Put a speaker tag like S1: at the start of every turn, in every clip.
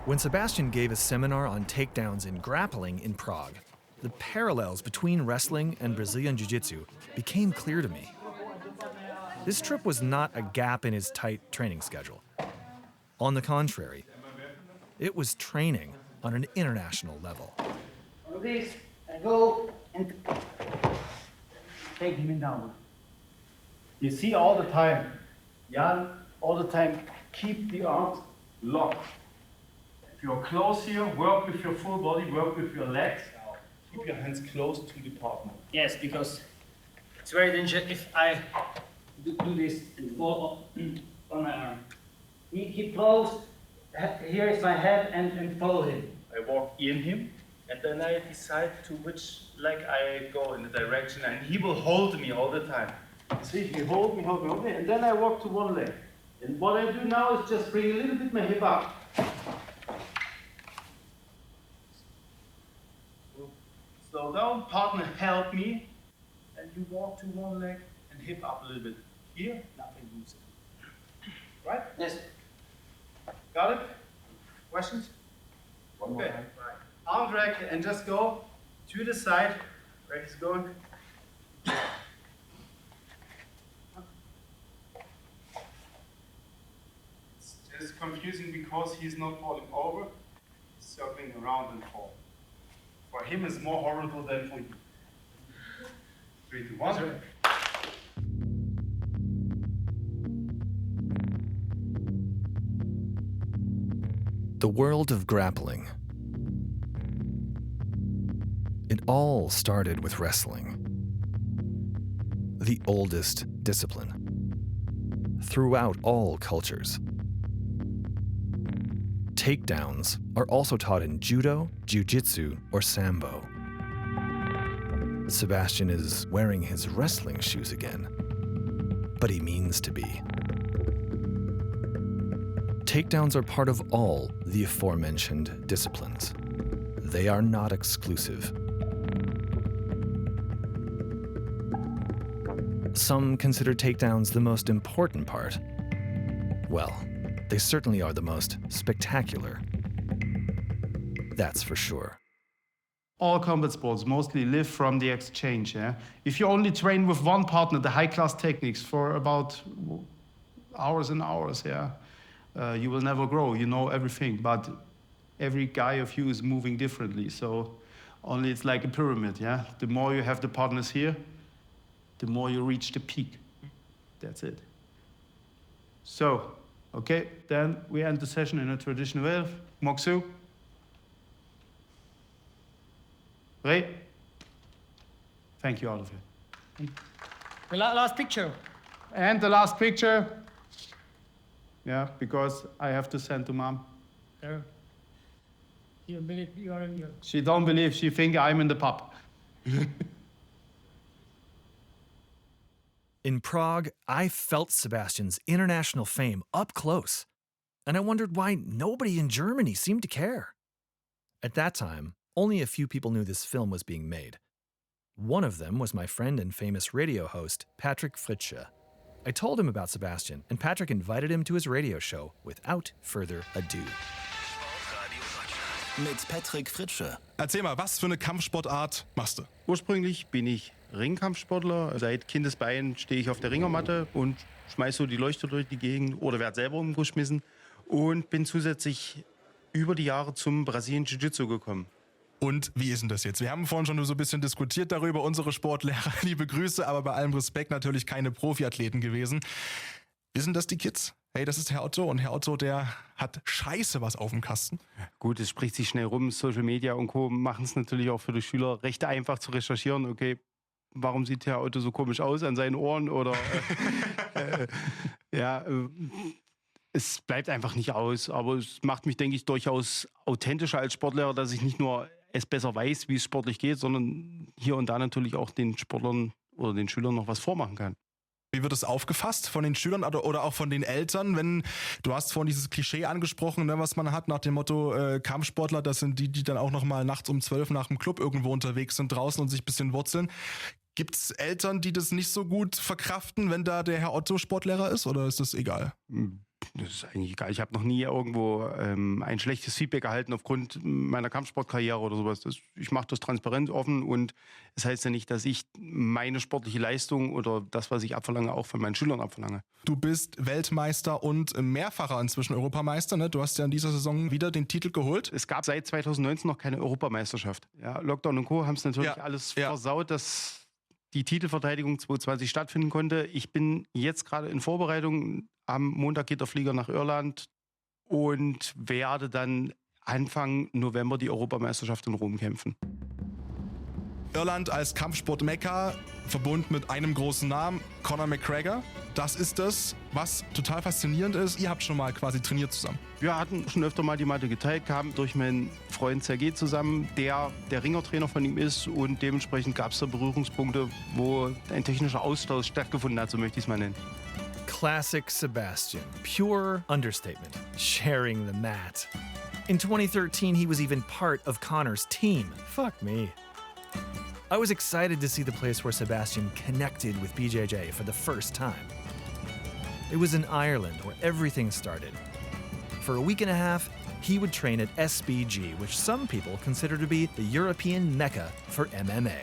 S1: When Sebastian gave a seminar on takedowns in grappling in Prague, the parallels between wrestling and Brazilian Jiu-Jitsu became clear to me. This trip was not a gap in his tight training schedule. On the contrary, it was training on an international level.
S2: This, and go, and take him down. You see all the time, Jan, all the time, keep the arms locked. If you're close here, work with your full body, work with your legs. Keep your hands close to the partner. Yes, because it's very dangerous if I do this and fall on my arm. Keep close, here is my head and follow him. I walk in him and then I decide to which leg I go in the direction and he will hold me all the time. See, he hold me, and then I walk to one leg. And what I do now is just bring a little bit my hip up. Slow down, partner help me, and you walk to one leg and hip up a little bit. Here, nothing moves. Right? Yes. Got it? Questions?
S3: One more time.
S2: Right. Arm drag and just go to the side where he's going. It's just confusing because he's not falling over, he's circling around and fall. For him, it's more horrible than for you. 3, 2, 1.
S1: The world of grappling. It all started with wrestling, the oldest discipline, throughout all cultures. Takedowns are also taught in judo, jiu-jitsu, or sambo. Sebastian is wearing his wrestling shoes again, but he means to be. Takedowns are part of all the aforementioned disciplines. They are not exclusive. Some consider takedowns the most important part. Well, they certainly are the most spectacular. That's for sure.
S4: All combat sports mostly live from the exchange. Yeah? If you only train with one partner, the high-class techniques for about hours and hours, you will never grow. You know everything, but every guy of you is moving differently. So only it's like a pyramid. Yeah, the more you have the partners here, the more you reach the peak. That's it. So, okay, then we end the session in a traditional way. Moksu. Right? Thank you, all of you.
S5: The last picture.
S4: And the last picture. Yeah, because I have to send to mom.
S5: There. You believe you are in your...
S4: She don't believe, she think I'm in the pub.
S1: In Prague, I felt Sebastian's international fame up close, and I wondered why nobody in Germany seemed to care. At that time, only a few people knew this film was being made. One of them was my friend and famous radio host, Patrick Fritsche. I told him about Sebastian, and Patrick invited him to his radio show without further ado.
S6: Mit Patrick Fritsche.
S3: Erzähl mal, was für eine Kampfsportart machst du?
S7: Ursprünglich bin ich Ringkampfsportler. Seit Kindesbeinen stehe ich auf der Ringermatte und schmeiße so die Leuchter durch die Gegend oder werde selber umgeschmissen. Und bin zusätzlich über die Jahre zum Brazilian Jiu-Jitsu gekommen.
S3: Und wie ist denn das jetzt? Wir haben vorhin schon so ein bisschen diskutiert darüber, unsere Sportlehrer, liebe Grüße, aber bei allem Respekt natürlich keine Profiathleten gewesen. Wissen das die Kids? Hey, das ist Herr Otto und Herr Otto, der hat scheiße was auf dem Kasten.
S7: Gut, es spricht sich schnell rum. Social Media und Co. machen es natürlich auch für die Schüler recht einfach zu recherchieren. Okay, warum sieht Herr Otto so komisch aus an seinen Ohren? Oder es bleibt einfach nicht aus. Aber es macht mich, denke ich, durchaus authentischer als Sportlehrer, dass ich nicht nur es besser weiß, wie es sportlich geht, sondern hier und da natürlich auch den Sportlern oder den Schülern noch was vormachen kann.
S3: Wie wird es aufgefasst von den Schülern oder auch von den Eltern, wenn du hast vorhin dieses Klischee angesprochen, ne, was man hat nach dem Motto Kampfsportler, das sind die dann auch noch mal nachts um 12 nach dem Club irgendwo unterwegs sind draußen und sich ein bisschen wurzeln. Gibt's Eltern, die das nicht so gut verkraften, wenn da der Herr Otto Sportlehrer ist, oder ist das egal?
S7: Das ist eigentlich egal. Ich habe noch nie irgendwo ein schlechtes Feedback erhalten aufgrund meiner Kampfsportkarriere oder sowas. Ich mache das transparent, offen, und es heißt ja nicht, dass ich meine sportliche Leistung oder das, was ich abverlange, auch von meinen Schülern abverlange.
S3: Du bist Weltmeister und mehrfacher inzwischen Europameister, ne? Du hast ja in dieser Saison wieder den Titel geholt.
S7: Es gab seit 2019 noch keine Europameisterschaft. Ja, Lockdown und Co. haben es natürlich
S3: Ja,
S7: alles
S3: ja.
S7: versaut, dass die Titelverteidigung 2020 stattfinden konnte. Ich bin jetzt gerade in Vorbereitung. Am Montag geht der Flieger nach Irland und werde dann Anfang November die Europameisterschaft in Rom kämpfen.
S3: Irland als Kampfsport-Mekka, verbunden mit einem großen Namen, Conor McGregor. Das ist das, was total faszinierend ist. Ihr habt schon mal quasi trainiert zusammen.
S7: Wir hatten schon öfter mal die Matte geteilt, kamen durch meinen Freund Sergey zusammen, der Ringertrainer von ihm ist, und dementsprechend gab es da Berührungspunkte, wo ein technischer Austausch stattgefunden hat, so möchte ich es mal nennen.
S1: Classic Sebastian. Pure understatement. Sharing the mat. In 2013, he was even part of Conor's team. Fuck me. I was excited to see the place where Sebastian connected with BJJ for the first time. It was in Ireland where everything started. For a week and a half, he would train at SBG, which some people consider to be the European Mecca for MMA.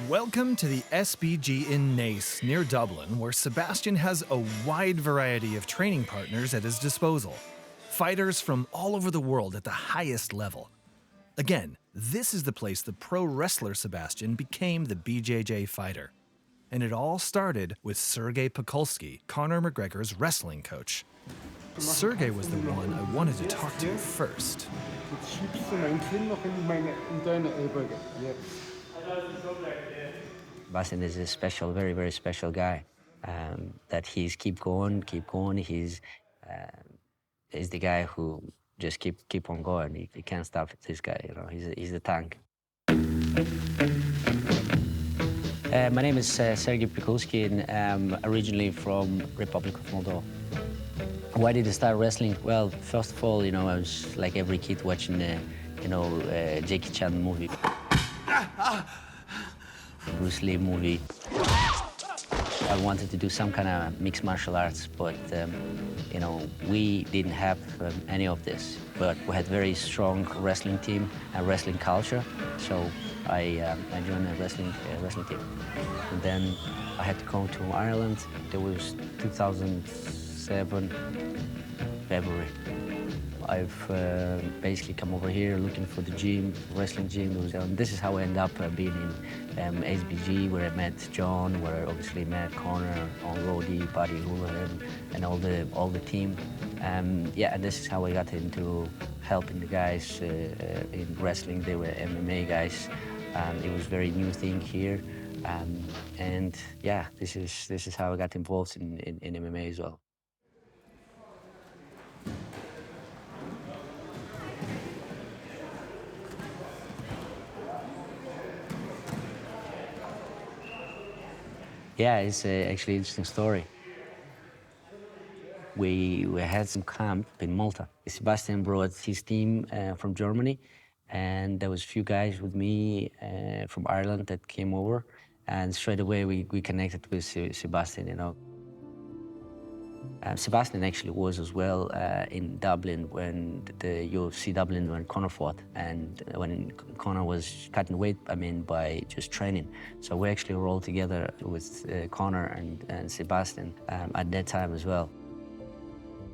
S1: Welcome to the SBG in Naas, near Dublin, where Sebastian has a wide variety of training partners at his disposal. Fighters from all over the world at the highest level. Again, this is the place the pro wrestler Sebastian became the BJJ fighter. And it all started with Sergey Pikulskiy, Conor McGregor's wrestling coach. Sergey was the one I wanted to talk to first.
S6: Jetzt schiebst du mein Kinn noch in deine Ellbogen. Ja.
S8: Sebastian is a special, very, very special guy. That he's keep going. He's the guy who just keep on going. You can't stop this guy. You know, he's the tank. My name is Sergey Pikulskiy, and I'm originally from Republic of Moldova. Why did I start wrestling? Well, first of all, you know, I was like every kid watching, Jackie Chan movie. Bruce Lee movie. I wanted to do some kind of mixed martial arts, but we didn't have any of this. But we had very strong wrestling team and wrestling culture, so I joined a wrestling team. And then I had to come to Ireland. It was 2007, February. I've basically come over here looking for the gym, wrestling gym. This is how I ended up being in SBG, where I met John, where I obviously met Conor, Rody, Buddy Houlihan, and all the team. And this is how I got into helping the guys in wrestling. They were MMA guys. It was a very new thing here. This is how I got involved in MMA as well. Yeah, it's actually an interesting story. We had some camp in Malta. Sebastian brought his team from Germany, and there was a few guys with me from Ireland that came over, and straight away we connected with Sebastian, you know. Sebastian actually was as well in Dublin when the UFC Dublin when Conor fought, and when Conor was cutting weight, by just training. So we actually rolled together with Conor and Sebastian at that time as well.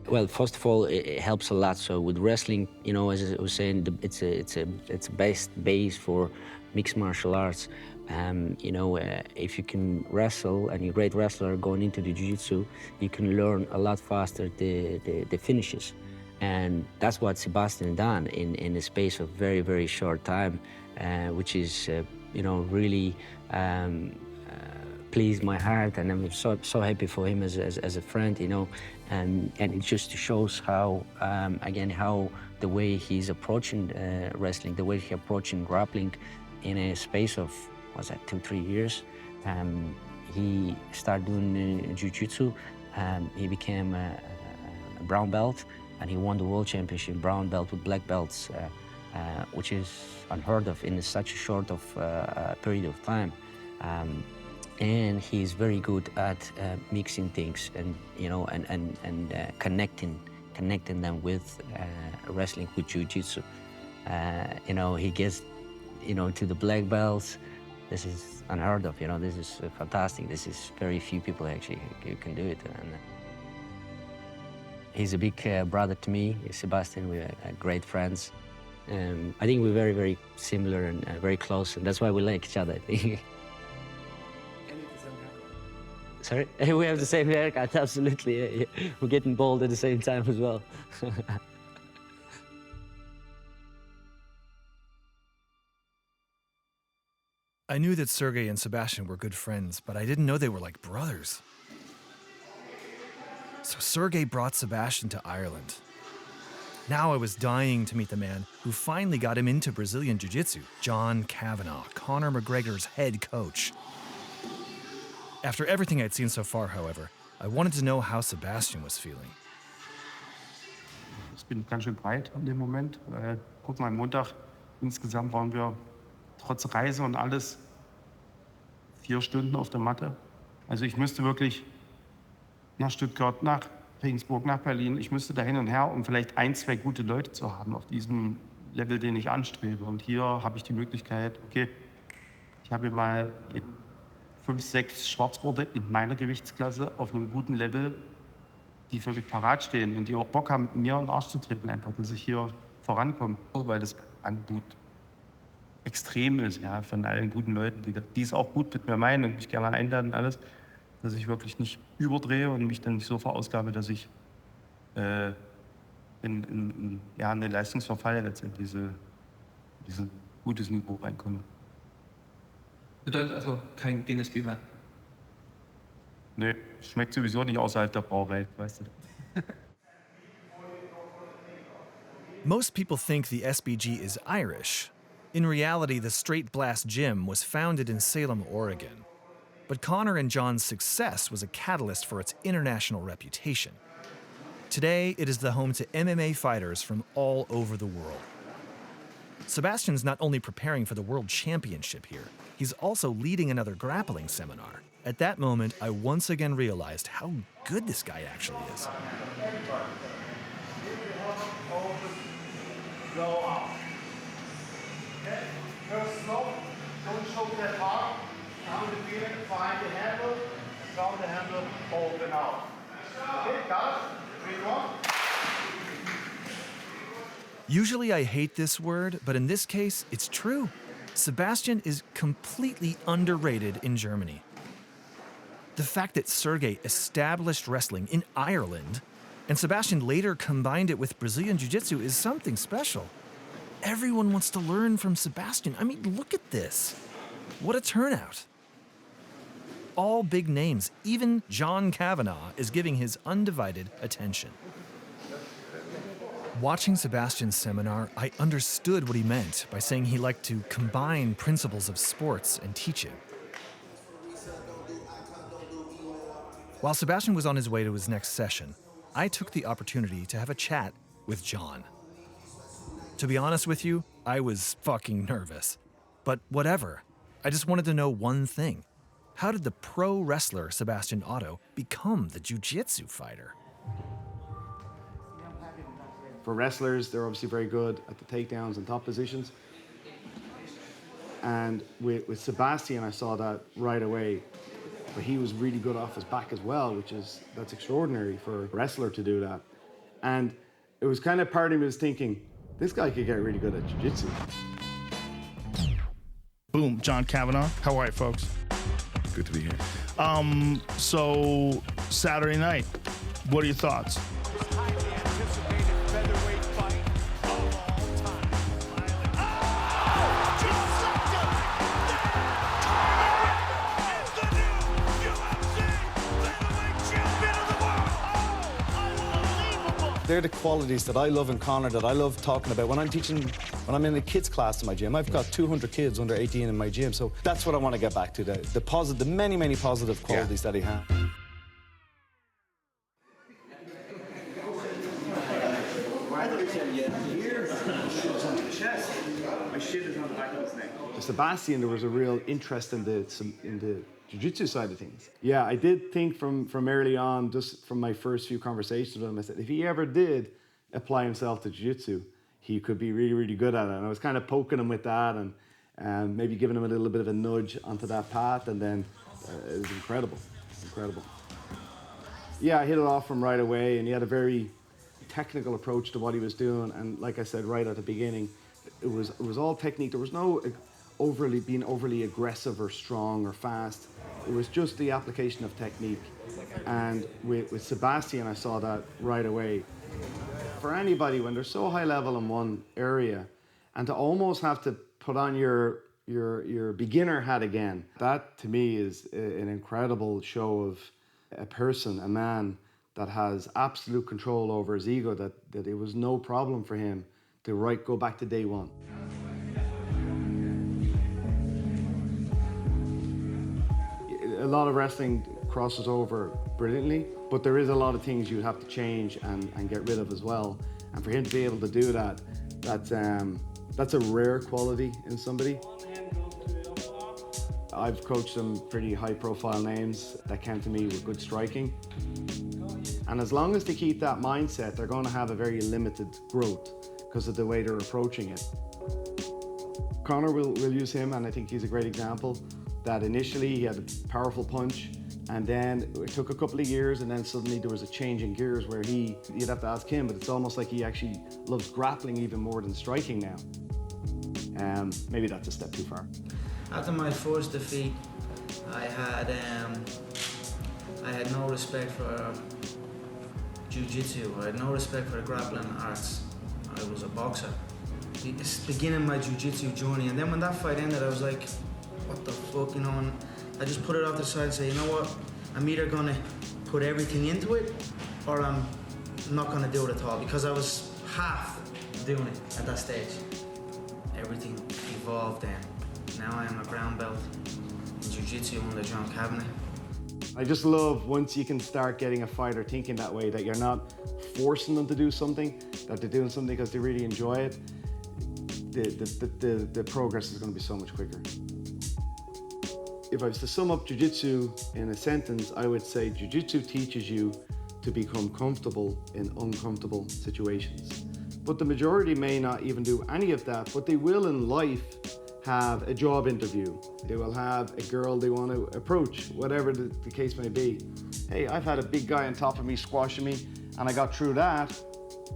S8: Well, first of all, it helps a lot. So with wrestling, you know, as I was saying, it's a base for mixed martial arts. If you can wrestle and you're a great wrestler going into the jiu-jitsu, you can learn a lot faster the finishes. And that's what Sebastian done in a space of very, very short time, which is, really pleased my heart. And I'm so happy for him as a friend, you know. And it just shows how, how the way he's approaching wrestling, the way he's approaching grappling in a space of was that 2-3 years. He started doing jiu-jitsu. He became a brown belt, and he won the world championship brown belt with black belts, which is unheard of in such a short of period of time. And he's very good at mixing things, and connecting them with wrestling, with jiu-jitsu. He gets to the black belts. This is unheard of. This is fantastic. This is very few people actually who can do it. And he's a big brother to me, Sebastian. We're great friends. I think we're very, very similar and very close, and that's why we like each other, I think. Sorry? We have the same haircut, absolutely. Yeah. We're getting bald at the same time as well.
S1: I knew that Sergey and Sebastian were good friends, but I didn't know they were like brothers. So Sergey brought Sebastian to Ireland. Now I was dying to meet the man who finally got him into Brazilian Jiu-Jitsu, John Kavanagh, Conor McGregor's head coach. After everything I'd seen so far, however, I wanted to know how Sebastian was feeling.
S4: Ich bin ganz schön breit in dem Moment. Guck mal, am Montag insgesamt waren wir trotz Reise und alles 4 Stunden auf der Matte. Also ich müsste wirklich nach Stuttgart, nach Regensburg, nach Berlin. Ich müsste da hin und her, um vielleicht 1, 2 gute Leute zu haben auf diesem Level, den ich anstrebe. Und hier habe ich die Möglichkeit, okay, ich habe hier mal 5, 6 Schwarzgurte in meiner Gewichtsklasse auf einem guten Level, die für mich parat stehen und die auch Bock haben, mit mir in den Arsch zu treten, einfach, dass ich hier vorankomme. Weil das Angebot extrem ist, ja, von allen guten Leuten, die es auch gut mit mir meinen und mich gerne einladen und alles, dass ich wirklich nicht überdrehe und mich dann nicht so verausgabe, dass ich in eine Leistungsverfall letztendlich diese gutes Niveau reinkomme.
S9: Bedeutet also kein DNSB mehr?
S4: Nee, schmeckt sowieso nicht außerhalb der Brauerei, weißt du.
S1: Most people think the SBG is Irish. In reality, the Straight Blast Gym was founded in Salem, Oregon. But Conor and John's success was a catalyst for its international reputation. Today, it is the home to MMA fighters from all over the world. Sebastian's not only preparing for the World Championship here, he's also leading another grappling seminar. At that moment, I once again realized how good this guy actually is.
S2: Go up. Okay, first slow, don't choke that hard. Down the feet, find the handle, down the handle, open out. Okay, got it? 3, 1.
S1: Usually I hate this word, but in this case, it's true. Sebastian is completely underrated in Germany. The fact that Sergey established wrestling in Ireland and Sebastian later combined it with Brazilian Jiu-Jitsu is something special. Everyone wants to learn from Sebastian. I mean, look at this. What a turnout. All big names, even John Kavanagh is giving his undivided attention. Watching Sebastian's seminar, I understood what he meant by saying he liked to combine principles of sports and teaching. While Sebastian was on his way to his next session, I took the opportunity to have a chat with John. To be honest with you, I was fucking nervous. But whatever, I just wanted to know one thing. How did the pro wrestler Sebastian Otto become the jiu-jitsu fighter?
S10: For wrestlers, they're obviously very good at the takedowns and top positions. And with Sebastian, I saw that right away. But he was really good off his back as well, that's extraordinary for a wrestler to do that. And it was kind of part of me was thinking, this guy could get really good at jiu-jitsu.
S11: Boom, John Kavanagh. How are you, folks?
S12: Good to be here.
S11: So Saturday night, what are your thoughts?
S13: they're the qualities that I love in Conor, that I love talking about. When I'm in a kids class in my gym, I've got 200 kids under 18 in my gym, so that's what I want to get back to, the many, many positive qualities that he had.
S10: Sebastian, there was a real interest in the jiu-jitsu side of things. Yeah, I did think from early on, just from my first few conversations with him, I said if he ever did apply himself to jiu-jitsu, he could be really, really good at it. And I was kind of poking him with that and maybe giving him a little bit of a nudge onto that path, and then it was incredible. Yeah, I hit it off from right away, and he had a very technical approach to what he was doing. And like I said right at the beginning, it was all technique. There was no being overly aggressive or strong or fast. It was just the application of technique. And with Sebastian, I saw that right away. For anybody, when they're so high level in one area, and to almost have to put on your beginner hat again, that to me is an incredible show of a person, a man that has absolute control over his ego, that it was no problem for him to go back to day one. A lot of wrestling crosses over brilliantly, but there is a lot of things you have to change and get rid of as well. And for him to be able to do that, that's a rare quality in somebody. I've coached some pretty high-profile names that came to me with good striking. And as long as they keep that mindset, they're going to have a very limited growth because of the way they're approaching it. Conor will use him, and I think he's a great example, that initially he had a powerful punch, and then it took a couple of years, and then suddenly there was a change in gears where you'd have to ask him, but it's almost like he actually loves grappling even more than striking now. Maybe that's a step too far.
S14: After my first defeat, I had no respect for jiu-jitsu. I had no respect for the grappling arts. I was a boxer. It's beginning my jiu-jitsu journey, and then when that fight ended, I was like, what the fuck, and I just put it off the side and say, you know what, I'm either gonna put everything into it, or I'm not gonna do it at all, because I was half doing it at that stage. Everything evolved then. Now I am a brown belt in jiu-jitsu under John Kavanagh.
S10: I just love once you can start getting a fighter thinking that way, that you're not forcing them to do something, that they're doing something because they really enjoy it. The progress is going to be so much quicker. If I was to sum up jiu-jitsu in a sentence, I would say jiu-jitsu teaches you to become comfortable in uncomfortable situations. But the majority may not even do any of that, but they will in life have a job interview. They will have a girl they want to approach, whatever the case may be. Hey, I've had a big guy on top of me squashing me, and I got through that.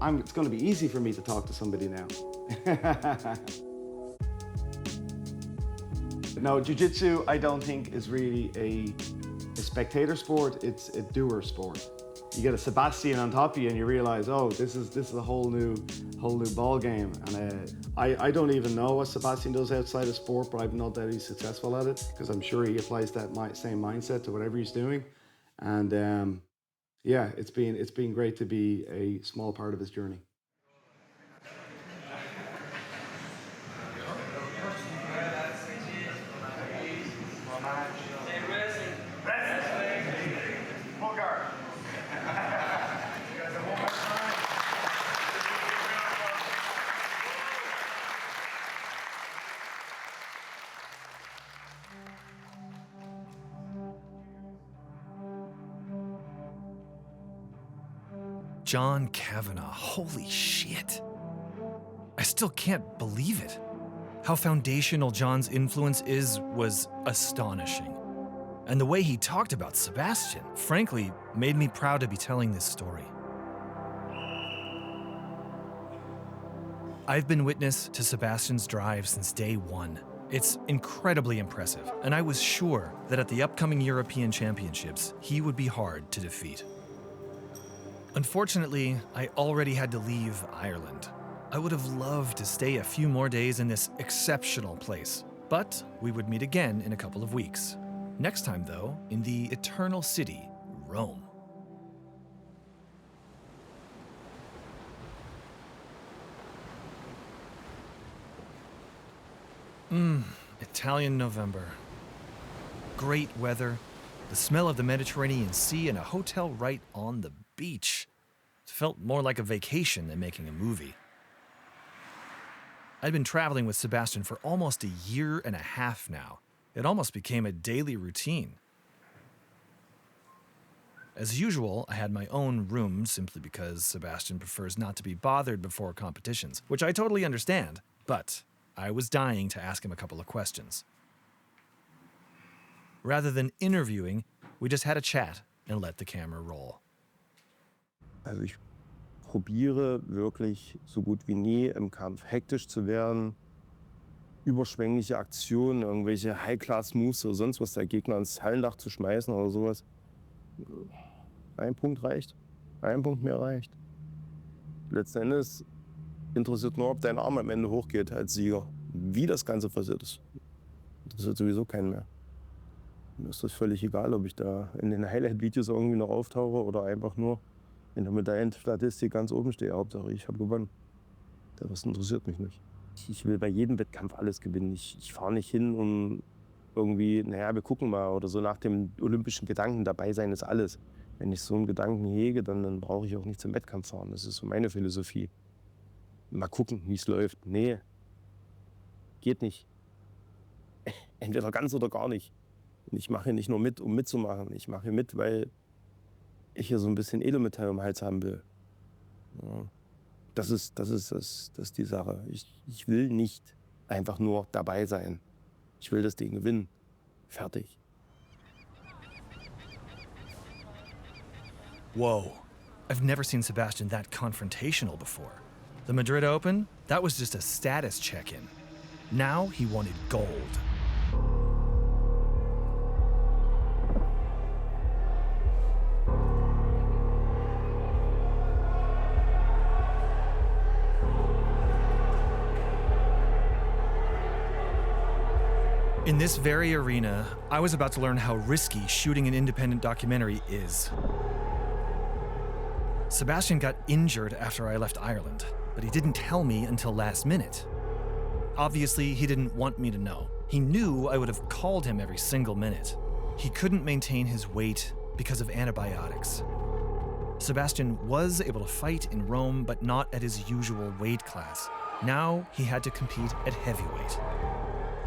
S10: It's going to be easy for me to talk to somebody now. No, jiu-jitsu, I don't think is really a spectator sport. It's a doer sport. You get a Sebastian on top of you, and you realize, oh, this is a whole new ball game. And I don't even know what Sebastian does outside of sport, but I've no doubt he's successful at it, because I'm sure he applies that same mindset to whatever he's doing. And yeah, it's been great to be a small part of his journey.
S1: John Kavanagh, holy shit. I still can't believe it. How foundational John's influence was astonishing. And the way he talked about Sebastian, frankly, made me proud to be telling this story. I've been witness to Sebastian's drive since day one. It's incredibly impressive, and I was sure that at the upcoming European Championships, he would be hard to defeat. Unfortunately, I already had to leave Ireland. I would have loved to stay a few more days in this exceptional place, but we would meet again in a couple of weeks. Next time, though, in the Eternal City, Rome. Italian November. Great weather, the smell of the Mediterranean Sea, and a hotel right on the beach. It felt more like a vacation than making a movie. I'd been traveling with Sebastian for almost a year and a half now. It almost became a daily routine. As usual, I had my own room simply because Sebastian prefers not to be bothered before competitions, which I totally understand, but I was dying to ask him a couple of questions. Rather than interviewing, we just had a chat and let the camera roll.
S15: Also ich probiere wirklich so gut wie nie im Kampf hektisch zu werden, überschwängliche Aktionen, irgendwelche High-Class-Moves oder sonst was der Gegner ins Hallendach zu schmeißen oder sowas. Ein Punkt reicht. Ein Punkt mehr reicht. Letzten Endes interessiert nur, ob dein Arm am Ende hochgeht als Sieger. Wie das Ganze passiert ist, interessiert sowieso keinen mehr. Mir ist das völlig egal, ob ich da in den Highlight-Videos irgendwie noch auftauche oder einfach nur in der Medaillenstatistik ganz oben stehe. Hauptsache, ich habe gewonnen. Der Rest interessiert mich nicht. Ich will bei jedem Wettkampf alles gewinnen. Ich fahre nicht hin und irgendwie, naja, wir gucken mal oder so nach dem olympischen Gedanken, dabei sein ist alles. Wenn ich so einen Gedanken hege, dann brauche ich auch nicht zum Wettkampf fahren. Das ist so meine Philosophie. Mal gucken, wie es läuft. Nee, geht nicht. Entweder ganz oder gar nicht. Und ich mache hier nicht nur mit, um mitzumachen. Ich mache hier mit, weil ich hier so ein bisschen Edelmetall im Hals haben will. Ja. Das ist die Sache. Ich will nicht einfach nur dabei sein. Ich will das Ding gewinnen. Fertig.
S1: Whoa. I've never seen Sebastian that confrontational before. The Madrid Open, that was just a status check-in. Now he wanted gold. In this very arena, I was about to learn how risky shooting an independent documentary is. Sebastian got injured after I left Ireland, but he didn't tell me until last minute. Obviously, he didn't want me to know. He knew I would have called him every single minute. He couldn't maintain his weight because of antibiotics. Sebastian was able to fight in Rome, but not at his usual weight class. Now he had to compete at heavyweight.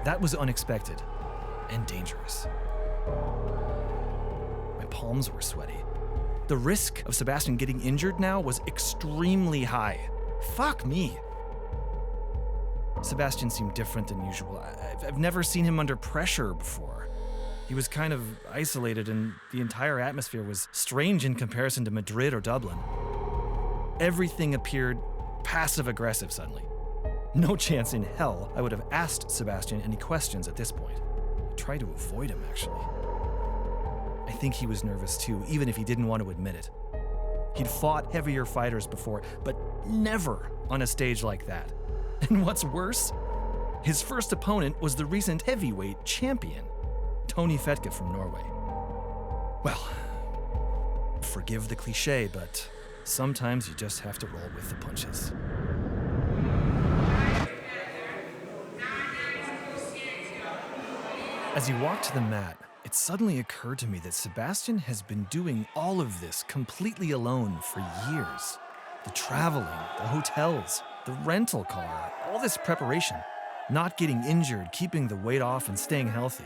S1: That was unexpected and dangerous. My palms were sweaty. The risk of Sebastian getting injured now was extremely high. Fuck me. Sebastian seemed different than usual. I've never seen him under pressure before. He was kind of isolated, and the entire atmosphere was strange in comparison to Madrid or Dublin. Everything appeared passive-aggressive suddenly. No chance in hell I would have asked Sebastian any questions at this point. I tried to avoid him, actually. I think he was nervous too, even if he didn't want to admit it. He'd fought heavier fighters before, but never on a stage like that. And what's worse, his first opponent was the recent heavyweight champion, Tony Fetke from Norway. Well, forgive the cliche, but sometimes you just have to roll with the punches. As he walked to the mat, it suddenly occurred to me that Sebastian has been doing all of this completely alone for years. The traveling, the hotels, the rental car, all this preparation, not getting injured, keeping the weight off, and staying healthy.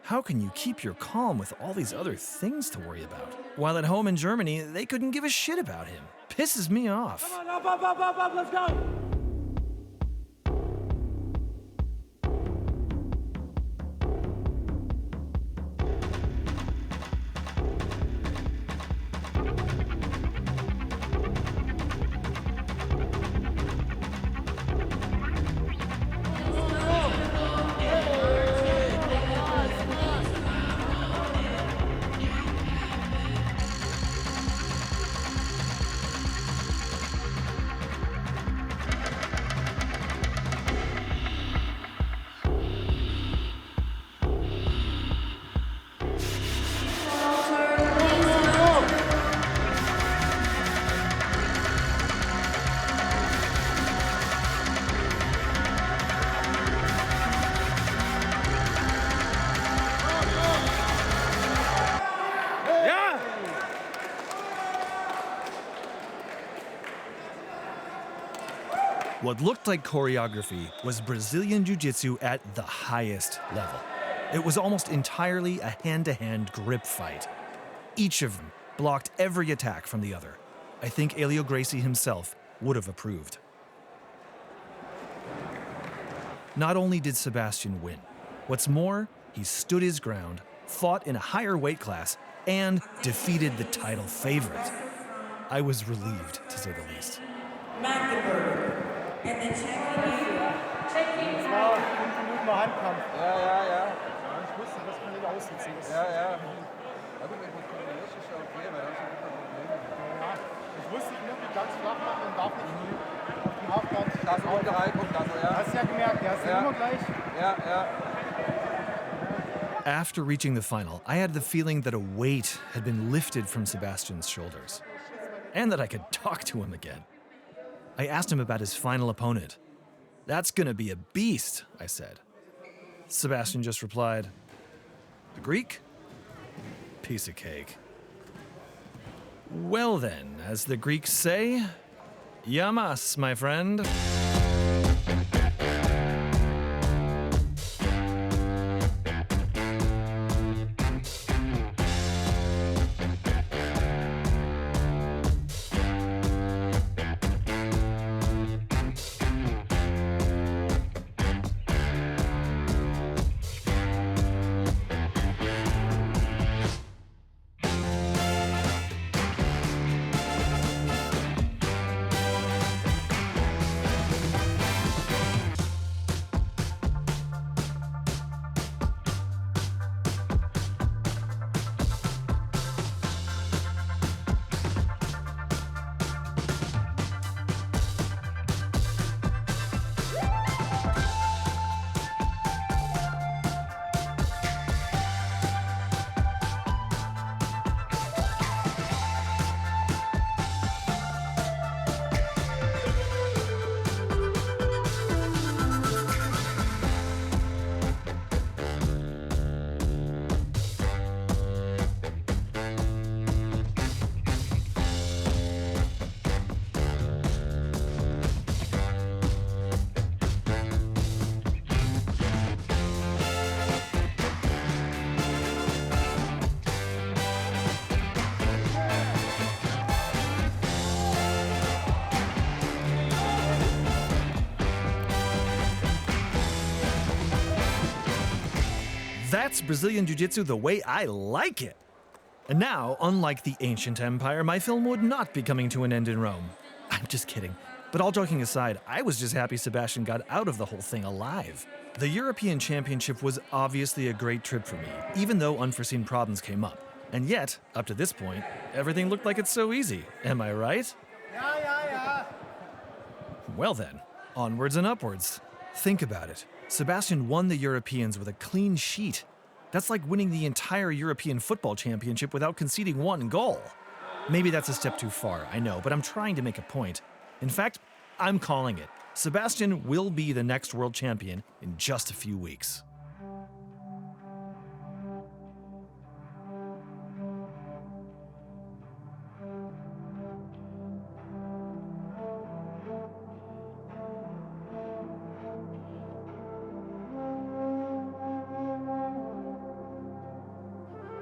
S1: How can you keep your calm with all these other things to worry about? While at home in Germany, they couldn't give a shit about him. Pisses me off.
S16: Come on, up, let's go!
S1: What looked like choreography was Brazilian Jiu-Jitsu at the highest level. It was almost entirely a hand-to-hand grip fight. Each of them blocked every attack from the other. I think Helio Gracie himself would have approved. Not only did Sebastian win, what's more, he stood his ground, fought in a higher weight class, and defeated the title favorite. I was relieved, to say the least.
S16: And the champion,
S6: Das war 5 Minuten nur Handkampf. Ja. Ich wusste, dass man nicht aussitzen muss. Ja. Ich wusste, ich muss mich ganz flach machen und darf nicht auf den Hauptplatz. Da so unten reingucken, da so, ja. Hast du ja gemerkt, der ist ja immer gleich. Ja.
S1: After reaching the final, I had the feeling that a weight had been lifted from Sebastian's shoulders, and that I could talk to him again. I asked him about his final opponent. "That's gonna be a beast," I said. Sebastian just replied, "The Greek? Piece of cake." Well then, as the Greeks say, yamas, my friend. That's Brazilian Jiu-Jitsu the way I like it. And now, unlike the ancient empire, my film would not be coming to an end in Rome. I'm just kidding. But all joking aside, I was just happy Sebastian got out of the whole thing alive. The European Championship was obviously a great trip for me, even though unforeseen problems came up. And yet, up to this point, everything looked like it's so easy. Am I right?
S6: Ja.
S1: Well then, onwards and upwards. Think about it. Sebastian won the Europeans with a clean sheet. That's like winning the entire European Football Championship without conceding one goal. Maybe that's a step too far, I know, but I'm trying to make a point. In fact, I'm calling it. Sebastian will be the next world champion in just a few weeks.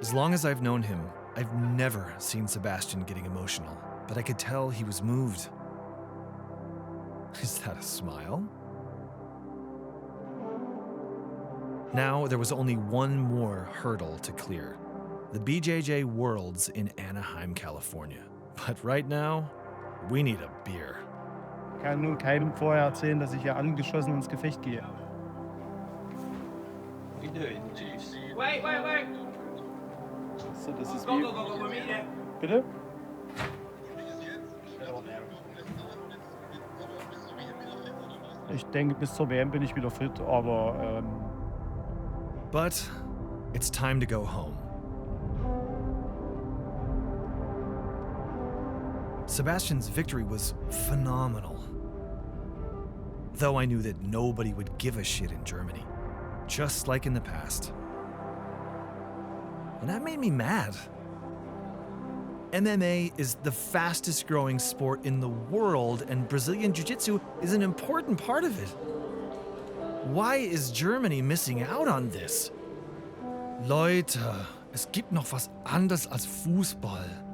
S1: As long as I've known him, I've never seen Sebastian getting emotional, but I could tell he was moved. Is that a smile? Now there was only one more hurdle to clear. The BJJ Worlds in Anaheim, California. But right now, we need a beer.
S4: Ich kann nun keinem vorher erzählen, dass ich hier angeschossen ins Gefecht gehe.
S16: Wait.
S4: So, das ist
S16: Go,
S4: wie...
S16: we're meeting.
S4: Bitte? Ich denke, bis zur WM bin ich wieder fit, aber...
S1: But it's time to go home. Sebastian's victory was phenomenal. Though I knew that nobody would give a shit in Germany, just like in the past. And that made me mad. MMA is the fastest growing sport in the world, and Brazilian Jiu-Jitsu is an important part of it. Why is Germany missing out on this? Leute, es gibt noch was anderes als Fußball.